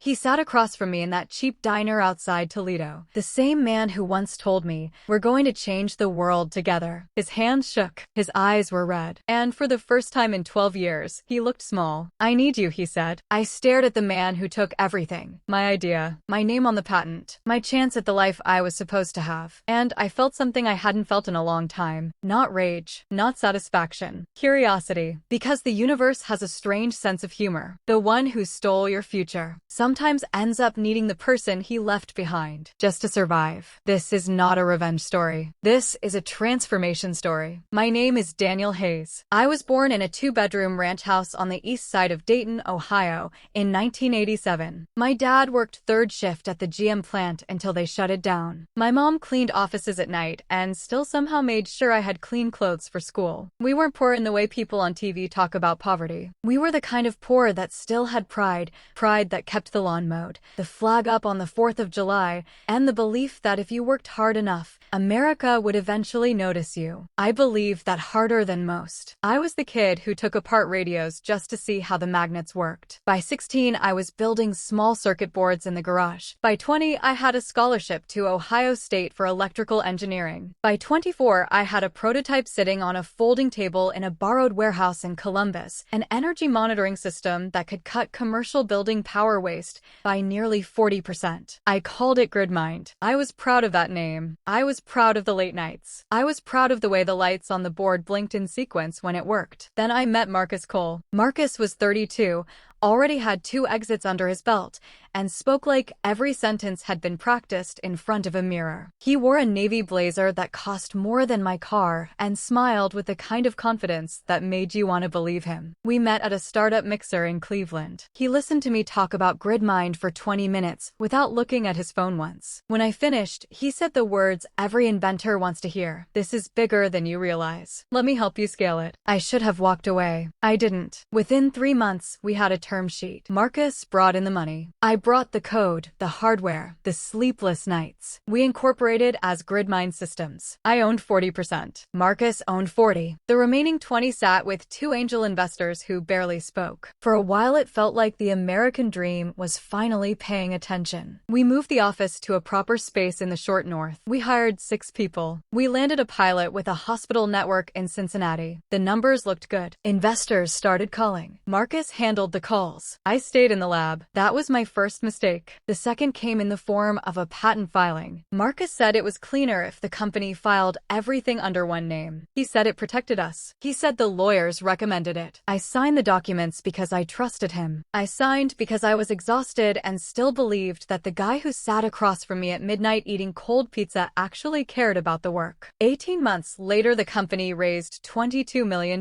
He sat across from me in that cheap diner outside Toledo. The same man who once told me, "We're going to change the world together." His hands shook. His eyes were red. And for the first time in 12 years, he looked small. "I need you," he said. I stared at the man who took everything. My idea, my name on the patent, my chance at the life I was supposed to have. And I felt something I hadn't felt in a long time. Not rage, not satisfaction. Curiosity. Because the universe has a strange sense of humor. The one who stole your future sometimes ends up needing the person he left behind just to survive. This is not a revenge story. This is a transformation story. My name is Daniel Hayes. I was born in a 2-bedroom ranch house on the east side of Dayton, Ohio, in 1987. My dad worked third shift at the GM plant until they shut it down. My mom cleaned offices at night and still somehow made sure I had clean clothes for school. We weren't poor in the way people on TV talk about poverty. We were the kind of poor that still had pride that kept the lawn mowed, the flag up on the 4th of July, and the belief that if you worked hard enough, America would eventually notice you. I believed that harder than most. I was the kid who took apart radios just to see how the magnets worked. By 16, I was building small circuit boards in the garage. By 20, I had a scholarship to Ohio State for electrical engineering. By 24, I had a prototype sitting on a folding table in a borrowed warehouse in Columbus, an energy monitoring system that could cut commercial building power waste by nearly 40%. I called it GridMind. I was proud of that name. I was proud of the late nights. I was proud of the way the lights on the board blinked in sequence when it worked. Then I met Marcus Cole. Marcus was 32, already had 2 exits under his belt, and spoke like every sentence had been practiced in front of a mirror. He wore a navy blazer that cost more than my car and smiled with the kind of confidence that made you want to believe him. We met at a startup mixer in Cleveland. He listened to me talk about GridMind for 20 minutes without looking at his phone once. When I finished, he said the words every inventor wants to hear. "This is bigger than you realize. Let me help you scale it." I should have walked away. I didn't. Within 3 months, we had a term sheet. Marcus brought in the money. I brought the code, the hardware, the sleepless nights. We incorporated as GridMind Systems. I owned 40%. Marcus owned 40. The remaining 20 sat with 2 angel investors who barely spoke. For a while it felt like the American dream was finally paying attention. We moved the office to a proper space in the short north. We hired 6 people. We landed a pilot with a hospital network in Cincinnati. The numbers looked good. Investors started calling. Marcus handled the calls. I stayed in the lab. That was my first mistake. The second came in the form of a patent filing. Marcus said it was cleaner if the company filed everything under one name. He said it protected us. He said the lawyers recommended it. I signed the documents because I trusted him. I signed because I was exhausted and still believed that the guy who sat across from me at midnight eating cold pizza actually cared about the work. 18 months later, the company raised $22 million.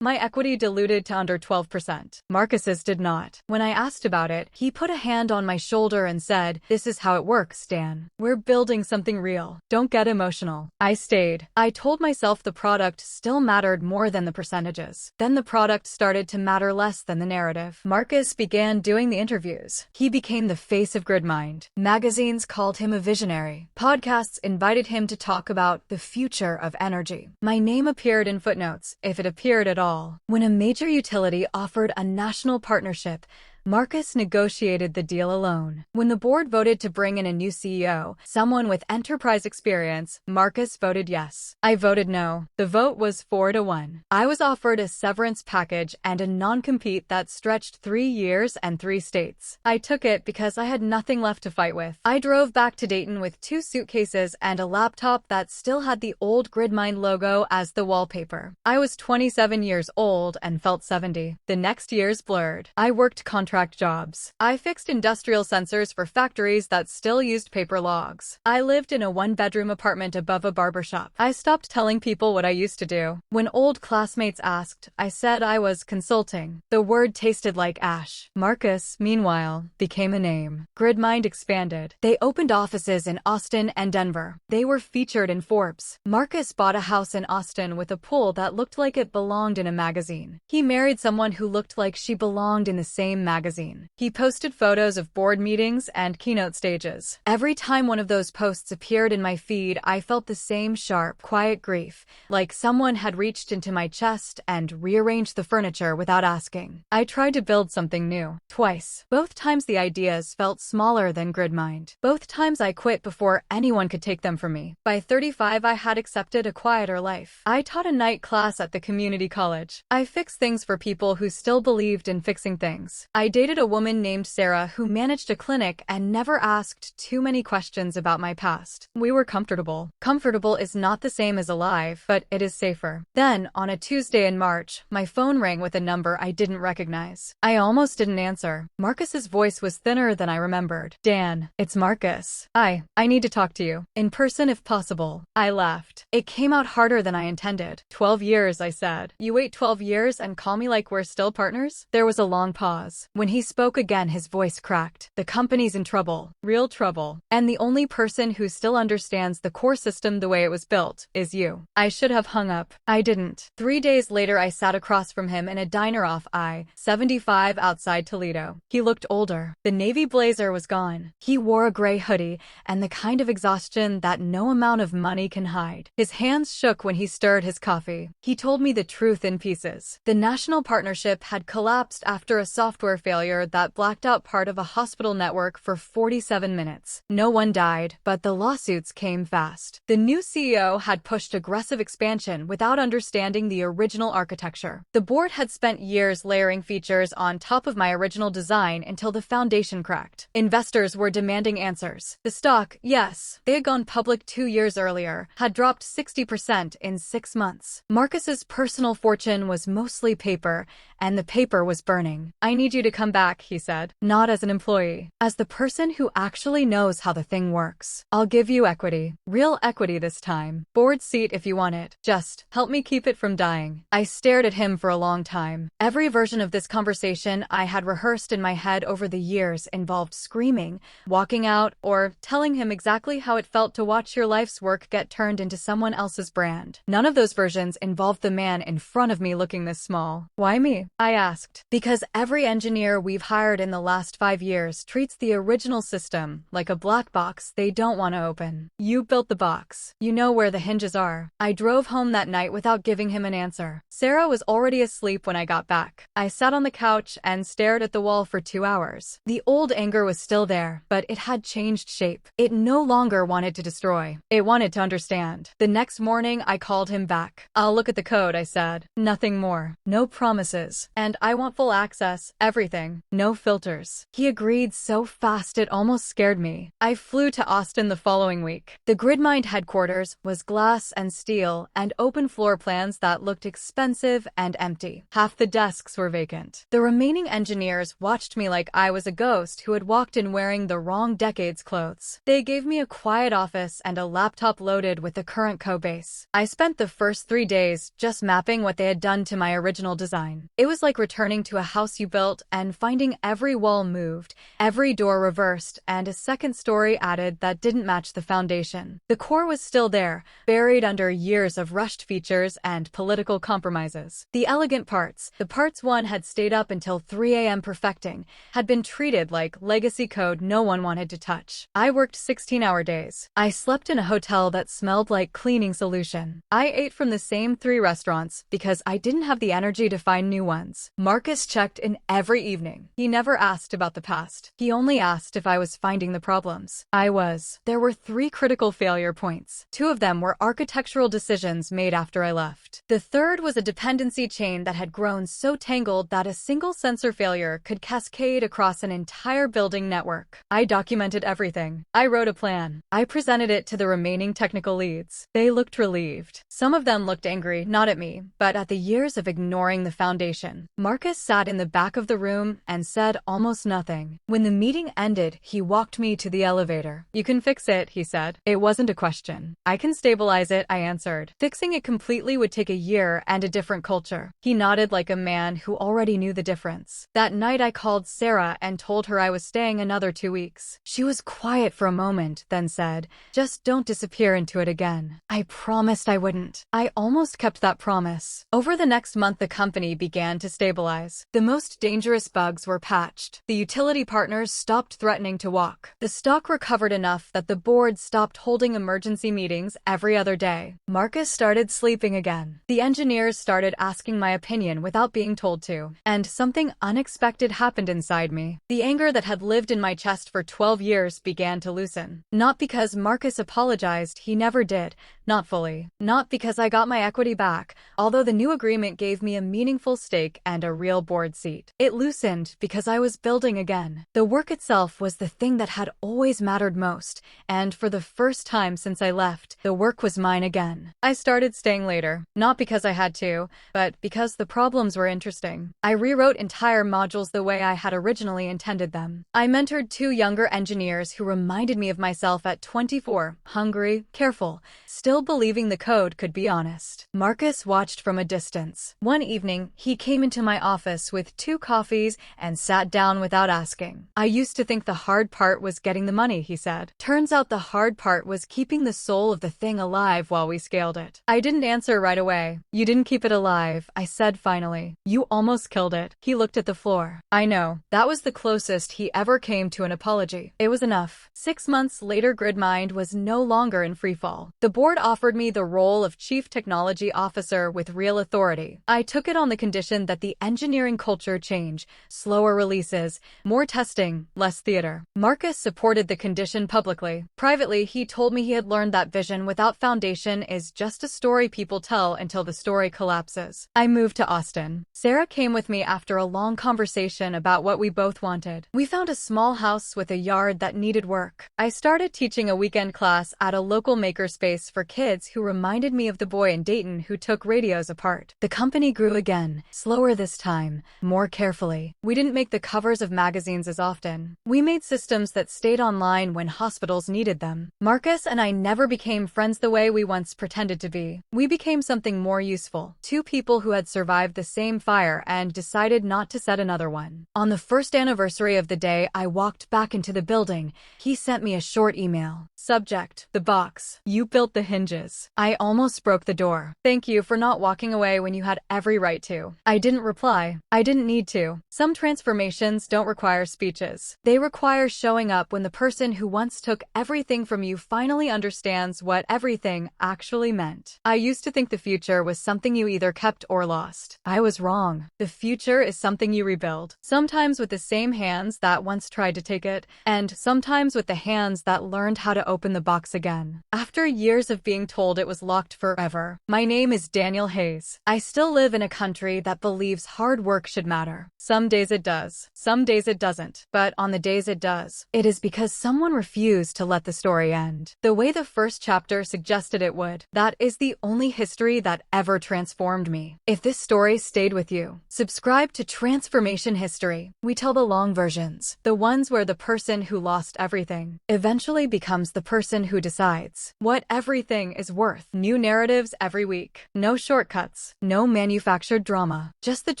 My equity diluted to under 12%. Marcus's did not. When I asked about it, he put a hand on my shoulder and said, "This is how it works, Dan. We're building something real. Don't get emotional." I stayed. I told myself the product still mattered more than the percentages. Then the product started to matter less than the narrative. Marcus began doing the interviews. He became the face of GridMind. Magazines called him a visionary. Podcasts invited him to talk about the future of energy. My name appeared in footnotes, if it appeared at all. When a major utility offered a national partnership, Marcus negotiated the deal alone. When the board voted to bring in a new CEO, someone with enterprise experience, Marcus voted yes. I voted no. The vote was 4-1. I was offered a severance package and a non-compete that stretched 3 years and 3 states. I took it because I had nothing left to fight with. I drove back to Dayton with 2 suitcases and a laptop that still had the old GridMind logo as the wallpaper. I was 27 years old and felt 70. The next years blurred. I worked contract jobs. I fixed industrial sensors for factories that still used paper logs. I lived in a 1-bedroom apartment above a barbershop. I stopped telling people what I used to do. When old classmates asked, I said I was consulting. The word tasted like ash. Marcus, meanwhile, became a name. GridMind expanded. They opened offices in Austin and Denver. They were featured in Forbes. Marcus bought a house in Austin with a pool that looked like it belonged in a magazine. He married someone who looked like she belonged in the same magazine. magazine. He posted photos of board meetings and keynote stages. Every time one of those posts appeared in my feed, I felt the same sharp, quiet grief, like someone had reached into my chest and rearranged the furniture without asking. I tried to build something new, twice. Both times the ideas felt smaller than GridMind. Both times I quit before anyone could take them from me. By 35, I had accepted a quieter life. I taught a night class at the community college. I fixed things for people who still believed in fixing things. I dated a woman named Sarah who managed a clinic and never asked too many questions about my past. We were comfortable. Comfortable is not the same as alive, but it is safer. Then, on a Tuesday in March, my phone rang with a number I didn't recognize. I almost didn't answer. Marcus's voice was thinner than I remembered. Dan, it's Marcus. I need to talk to you. In person if possible. I laughed. It came out harder than I intended. 12 years, I said. You wait 12 years and call me like we're still partners? There was a long pause. When he spoke again, his voice cracked. The company's in trouble. Real trouble. And the only person who still understands the core system the way it was built is you. I should have hung up. I didn't. 3 days later, I sat across from him in a diner off I-75 outside Toledo. He looked older. The navy blazer was gone. He wore a gray hoodie and the kind of exhaustion that no amount of money can hide. His hands shook when he stirred his coffee. He told me the truth in pieces. The national partnership had collapsed after a software failure that blacked out part of a hospital network for 47 minutes. No one died, but the lawsuits came fast. The new CEO had pushed aggressive expansion without understanding the original architecture. The board had spent years layering features on top of my original design until the foundation cracked. Investors were demanding answers. The stock, yes, they had gone public 2 years earlier, had dropped 60% in 6 months. Marcus's personal fortune was mostly paper, and the paper was burning. I need you to come back, he said. Not as an employee, as the person who actually knows how the thing works. I'll give you equity. Real equity this time. Board seat if you want it. Just help me keep it from dying. I stared at him for a long time. Every version of this conversation I had rehearsed in my head over the years involved screaming, walking out, or telling him exactly how it felt to watch your life's work get turned into someone else's brand. None of those versions involved the man in front of me looking this small. Why me? I asked. Because every engineer we've hired in the last 5 years treats the original system like a black box they don't want to open. You built the box. You know where the hinges are. I drove home that night without giving him an answer. Sarah was already asleep when I got back. I sat on the couch and stared at the wall for 2 hours. The old anger was still there, but it had changed shape. It no longer wanted to destroy. It wanted to understand. The next morning, I called him back. I'll look at the code, I said. Nothing more. No promises. And I want full access. Everything. No filters. He agreed so fast it almost scared me. I flew to Austin the following week. The GridMind headquarters was glass and steel and open floor plans that looked expensive and empty. Half the desks were vacant. The remaining engineers watched me like I was a ghost who had walked in wearing the wrong decade's clothes. They gave me a quiet office and a laptop loaded with the current code base. I spent the first 3 days just mapping what they had done to my original design. It was like returning to a house you built and finding every wall moved, every door reversed, and a second story added that didn't match the foundation. The core was still there, buried under years of rushed features and political compromises. The elegant parts, the parts one had stayed up until 3 a.m. perfecting, had been treated like legacy code no one wanted to touch. I worked 16-hour days. I slept in a hotel that smelled like cleaning solution. I ate from the same 3 restaurants because I didn't have the energy to find new ones. Marcus checked in every evening. He never asked about the past. He only asked if I was finding the problems. I was. There were 3 critical failure points. 2 of them were architectural decisions made after I left. The third was a dependency chain that had grown so tangled that a single sensor failure could cascade across an entire building network. I documented everything. I wrote a plan. I presented it to the remaining technical leads. They looked relieved. Some of them looked angry, not at me, but at the years of ignoring the foundation. Marcus sat in the back of the room and said almost nothing. When the meeting ended, he walked me to the elevator. You can fix it, he said. It wasn't a question. I can stabilize it, I answered. Fixing it completely would take a year and a different culture. He nodded like a man who already knew the difference. That night I called Sarah and told her I was staying another 2 weeks. She was quiet for a moment, then said, just don't disappear into it again. I promised I wouldn't. I almost kept that promise. Over the next month, the company began began to stabilize. The most dangerous bugs were patched. The utility partners stopped threatening to walk. The stock recovered enough that the board stopped holding emergency meetings every other day. Marcus started sleeping again. The engineers started asking my opinion without being told to. And something unexpected happened inside me. The anger that had lived in my chest for 12 years began to loosen. Not because Marcus apologized, he never did. Not fully. Not because I got my equity back, although the new agreement gave me a meaningful stake and a real board seat. It loosened because I was building again. The work itself was the thing that had always mattered most, and for the first time since I left, the work was mine again. I started staying later, not because I had to, but because the problems were interesting. I rewrote entire modules the way I had originally intended them. I mentored 2 younger engineers who reminded me of myself at 24, hungry, careful, still believing the code could be honest. Marcus watched from a distance. One evening, he came into my office with 2 coffees and sat down without asking. I used to think the hard part was getting the money, he said. Turns out the hard part was keeping the soul of the thing alive while we scaled it. I didn't answer right away. You didn't keep it alive, I said finally. You almost killed it. He looked at the floor. I know. That was the closest he ever came to an apology. It was enough. 6 months later, GridMind was no longer in freefall. The board offered me the role of Chief Technology Officer with real authority. I took it on the condition that the engineering culture change, slower releases, more testing, less theater. Marcus supported the condition publicly. Privately, he told me he had learned that vision without foundation is just a story people tell until the story collapses. I moved to Austin. Sarah came with me after a long conversation about what we both wanted. We found a small house with a yard that needed work. I started teaching a weekend class at a local makerspace for kids who reminded me of the boy in Dayton who took radios apart. The company grew again, slower this time, more carefully. We didn't make the covers of magazines as often. We made systems that stayed online when hospitals needed them. Marcus and I never became friends the way we once pretended to be. We became something more useful. 2 people who had survived the same fire and decided not to set another one. On the first anniversary of the day I walked back into the building, he sent me a short email. Subject: the box. You built the hinges. I almost broke the door. Thank you for not walking away when you had every right to. I didn't reply. I didn't need to. Some transformations don't require speeches. They require showing up when the person who once took everything from you finally understands what everything actually meant. I used to think the future was something you either kept or lost. I was wrong. The future is something you rebuild. Sometimes with the same hands that once tried to take it, and sometimes with the hands that learned how to open the box again. After years of being told it was locked forever, my name is Daniel Hayes. I still live in a country that believes hard work should matter. Some days it does. Some days it doesn't. But on the days it does, it is because someone refused to let the story end the way the first chapter suggested it would. That is the only history that ever transformed me. If this story stayed with you, subscribe to Transformation History. We tell the long versions, the ones where the person who lost everything eventually becomes the person who decides what everything is worth. New narratives every week. No shortcuts. No manufactured drama. Just the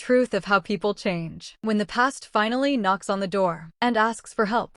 truth of how people change when the past finally knocks on the door and asks for help.